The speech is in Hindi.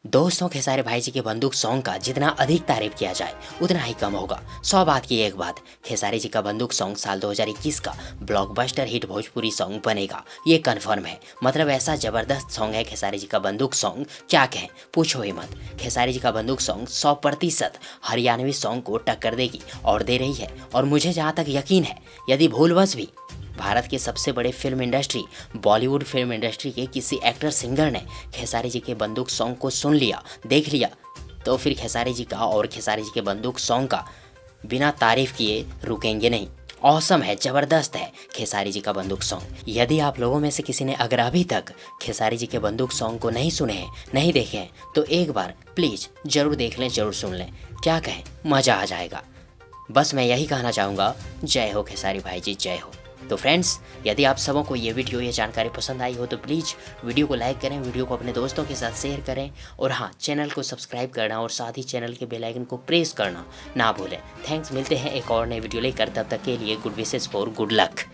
दोस्तों, खेसारी भाई जी के बंदूक सॉन्ग का जितना अधिक तारीफ किया जाए उतना ही कम होगा। 100 बात की एक बात, खेसारी जी का बंदूक सॉन्ग साल 2021 का ब्लॉकबस्टर हिट भोजपुरी सॉन्ग बनेगा, ये कन्फर्म है। मतलब ऐसा जबरदस्त सॉन्ग है खेसारी जी का बंदूक सॉन्ग, क्या कहें, पूछो ही मत। खेसारी जी का बंदूक सॉन्ग 100% हरियाणवी सॉन्ग को टक्कर देगी और दे रही है। और मुझे जहाँ तक यकीन है, यदि भूलवश भी भारत के सबसे बड़े film industry Bollywood film industry के किसी एक्टर सिंगर ने खेसारी जी के बंदूक सॉन्ग को सुन लिया, देख लिया, तो फिर खेसारी जी का और खेसारी जी के बंदूक सॉन्ग का बिना तारीफ किए रुकेंगे नहीं। औसम है, ज़बरदस्त है खेसारी जी का बंदूक सॉन्ग। यदि आप लोगों में से किसी ने अगर अभी तक खेसारी जी के बंदूक सॉन्ग को नहीं सुने हैं, नहीं देखे हैं, तो एक बार प्लीज़ ज़रूर देख लें, ज़रूर सुन लें। क्या कहें, मज़ा आ जाएगा। बस मैं यही कहना चाहूँगा, जय हो खेसारी भाई जी, जय हो। तो फ्रेंड्स, यदि आप सबों को ये वीडियो, ये जानकारी पसंद आई हो तो प्लीज़ वीडियो को लाइक करें, वीडियो को अपने दोस्तों के साथ शेयर करें और हाँ, चैनल को सब्सक्राइब करना और साथ ही चैनल के बेल आइकन को प्रेस करना ना भूलें। थैंक्स, मिलते हैं एक और नई वीडियो लेकर, तब तक के लिए good wishes for good luck.